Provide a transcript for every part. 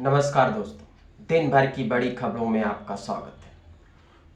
नमस्कार दोस्तों, दिन भर की बड़ी खबरों में आपका स्वागत है।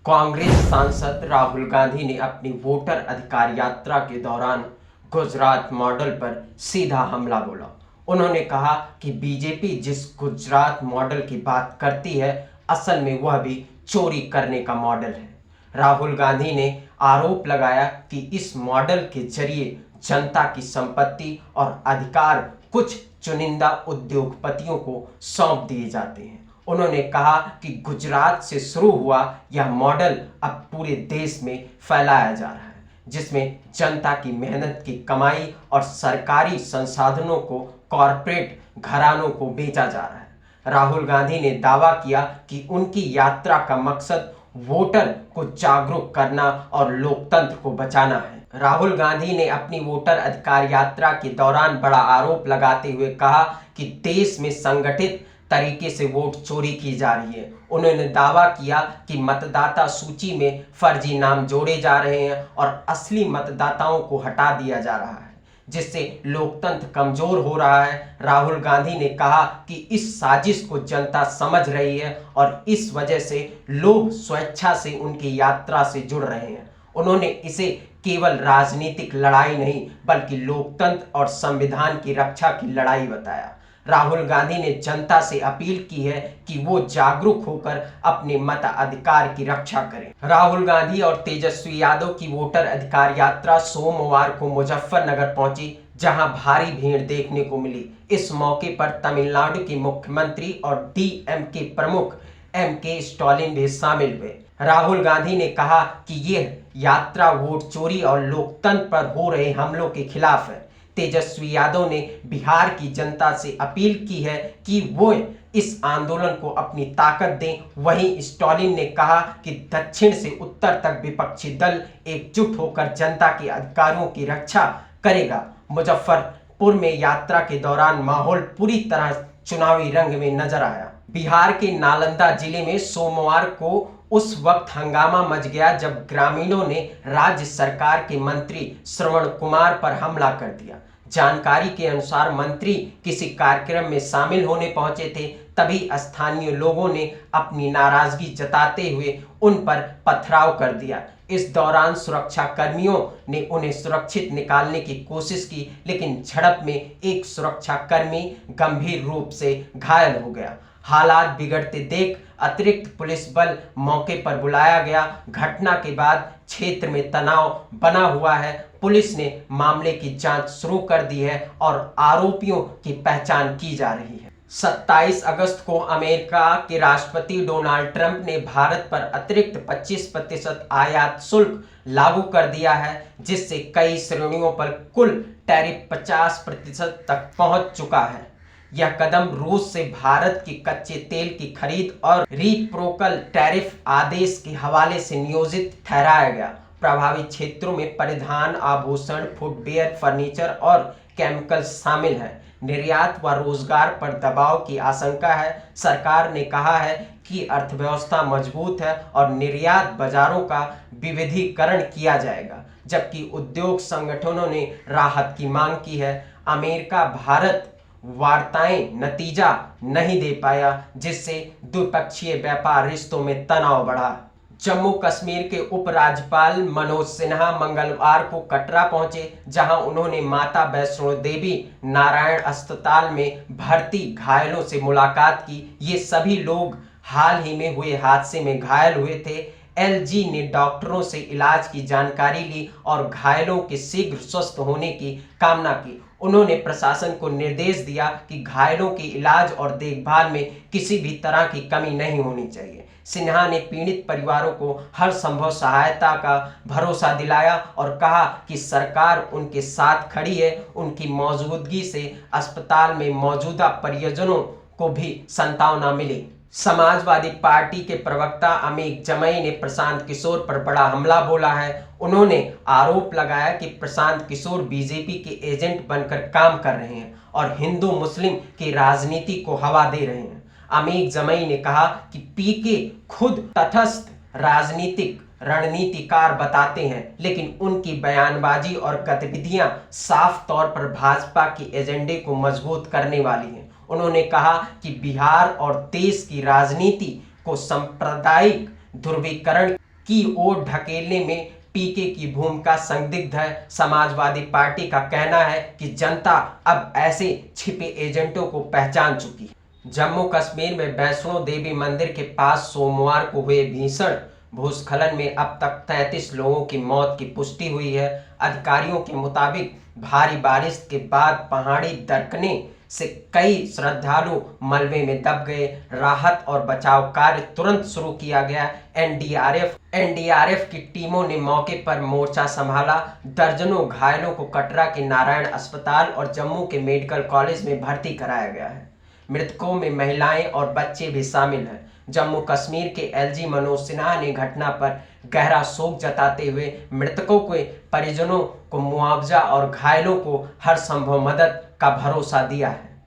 कांग्रेस सांसद राहुल गांधी ने अपनी वोटर अधिकार यात्रा के दौरान गुजरात मॉडल पर सीधा हमला बोला। उन्होंने कहा कि बीजेपी जिस गुजरात मॉडल की बात करती है, असल में वह भी चोरी करने का मॉडल है। राहुल गांधी ने आरोप लगाया कि इस मॉडल के जरिए जनता की संपत्ति और अधिकार कुछ चुनिंदा उद्योगपतियों को सौंप दिए जाते हैं। उन्होंने कहा कि गुजरात से शुरू हुआ यह मॉडल अब पूरे देश में फैलाया जा रहा है, जिसमें जनता की मेहनत की कमाई और सरकारी संसाधनों को कॉरपोरेट घरानों को बेचा जा रहा है। राहुल गांधी ने दावा किया कि उनकी यात्रा का मकसद वोटर को जागरूक करना और लोकतंत्र को बचाना है। राहुल गांधी ने अपनी वोटर अधिकार यात्रा के दौरान बड़ा आरोप लगाते हुए कहा कि देश में संगठित तरीके से वोट चोरी की जा रही है। उन्होंने दावा किया कि मतदाता सूची में फर्जी नाम जोड़े जा रहे हैं और असली मतदाताओं को हटा दिया जा रहा है, जिससे लोकतंत्र कमजोर हो रहा है। राहुल गांधी ने कहा कि इस साजिश को जनता समझ रही है और इस वजह से लोग स्वेच्छा से उनकी यात्रा से जुड़ रहे हैं। उन्होंने इसे केवल राजनीतिक लड़ाई नहीं बल्कि लोकतंत्र और संविधान की रक्षा की लड़ाई बताया। राहुल गांधी ने जनता से अपील की है कि वो जागरूक होकर अपने मताधिकार की रक्षा करें। राहुल गांधी और तेजस्वी यादव की वोटर अधिकार यात्रा सोमवार को मुजफ्फरनगर पहुंची, जहां भारी भीड़ देखने को मिली। इस मौके पर तमिलनाडु के मुख्यमंत्री और डीएमके प्रमुख एमके स्टालिन भी शामिल हुए। राहुल गांधी ने कहा कि यह यात्रा वोट चोरी और लोकतंत्र पर हो रहे हमलों के खिलाफ है। तेजस्वी यादव ने बिहार की जनता से अपील की है कि वो इस आंदोलन को अपनी ताकत दें। वहीं स्टालिन ने कहा कि दक्षिण से उत्तर तक विपक्षी दल एकजुट होकर जनता के अधिकारों की रक्षा करेगा। मुजफ्फरपुर में यात्रा के दौरान माहौल पूरी तरह चुनावी रंग में नजर आया। बिहार के नालंदा जिले में सोमवार को उस वक्त हंगामा मच गया जब ग्रामीणों ने राज्य सरकार के मंत्री श्रवण कुमार पर हमला कर दिया। जानकारी के अनुसार मंत्री किसी कार्यक्रम में शामिल होने पहुंचे थे, तभी स्थानीय लोगों ने अपनी नाराजगी जताते हुए उन पर पथराव कर दिया। इस दौरान सुरक्षा कर्मियों ने उन्हें सुरक्षित निकालने की कोशिश की, लेकिन झड़प में एक सुरक्षा कर्मी गंभीर रूप से घायल हो गया। हालात बिगड़ते देख अतिरिक्त पुलिस बल मौके पर बुलाया गया। घटना के बाद क्षेत्र में तनाव बना हुआ है। पुलिस ने मामले की जांच शुरू कर दी है और आरोपियों की पहचान की जा रही है। 27 अगस्त को अमेरिका के राष्ट्रपति डोनाल्ड ट्रंप ने भारत पर अतिरिक्त 25% आयात शुल्क लागू कर दिया है, जिससे कई श्रेणियों पर कुल टैरिफ 50% तक पहुंच चुका है। यह कदम रूस से भारत के कच्चे तेल की खरीद और रिप्रोकल टैरिफ आदेश के हवाले से नियोजित ठहराया गया। प्रभावित क्षेत्रों में परिधान, आभूषण, फुटवेयर, फर्नीचर और केमिकल शामिल हैं। निर्यात व रोजगार पर दबाव की आशंका है। सरकार ने कहा है कि अर्थव्यवस्था मजबूत है और निर्यात बाजारों का विविधीकरण किया जाएगा, जबकि उद्योग संगठनों ने राहत की मांग की है। अमेरिका भारत वार्ताएं नतीजा नहीं दे पाया, जिससे द्विपक्षीय व्यापार रिश्तों में तनाव बढ़ा। जम्मू कश्मीर के उपराज्यपाल मनोज सिन्हा मंगलवार को कटरा पहुंचे, जहां उन्होंने माता वैष्णो देवी नारायण अस्पताल में भर्ती घायलों से मुलाकात की। ये सभी लोग हाल ही में हुए हादसे में घायल हुए थे। एलजी ने डॉक्टरों से इलाज की जानकारी ली और घायलों के शीघ्र स्वस्थ होने की कामना की। उन्होंने प्रशासन को निर्देश दिया कि घायलों के इलाज और देखभाल में किसी भी तरह की कमी नहीं होनी चाहिए। सिन्हा ने पीड़ित परिवारों को हर संभव सहायता का भरोसा दिलाया और कहा कि सरकार उनके साथ खड़ी है। उनकी मौजूदगी से अस्पताल में मौजूदा परिजनों को भी सांत्वना मिली। समाजवादी पार्टी के प्रवक्ता अमित जमई ने प्रशांत किशोर पर बड़ा हमला बोला है। उन्होंने आरोप लगाया कि प्रशांत किशोर बीजेपी के एजेंट बनकर काम कर रहे हैं और हिंदू मुस्लिम की राजनीति को हवा दे रहे हैं। अमित जमई ने कहा कि पीके खुद तटस्थ राजनीतिक रणनीतिकार बताते हैं, लेकिन उनकी बयानबाजी और गतिविधियां साफ तौर पर भाजपा के एजेंडे को मजबूत करने वाली हैं। उन्होंने कहा कि बिहार और देश की राजनीति को सांप्रदायिक ध्रुवीकरण की ओर ढकेलने में पीके की भूमिका संदिग्ध है। समाजवादी पार्टी का कहना है कि जनता अब ऐसे छिपे एजेंटों को पहचान चुकी है। जम्मू कश्मीर में वैष्णो देवी मंदिर के पास सोमवार को हुए भीषण भूस्खलन में अब तक 33 लोगों की मौत की पुष्टि हुई है। अधिकारियों के मुताबिक भारी बारिश के बाद पहाड़ी दरकने से कई श्रद्धालु मलबे में दब गए। राहत और बचाव कार्य तुरंत शुरू किया गया। एनडीआरएफ की टीमों ने मौके पर मोर्चा संभाला। दर्जनों घायलों को कटरा के नारायण अस्पताल और जम्मू के मेडिकल कॉलेज में भर्ती कराया गया है। मृतकों में महिलाएं और बच्चे भी शामिल हैं। जम्मू कश्मीर के एलजी मनोज सिन्हा ने घटना पर गहरा शोक जताते हुए मृतकों के परिजनों को मुआवजा और घायलों को हर संभव मदद का भरोसा दिया है।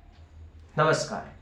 नमस्कार।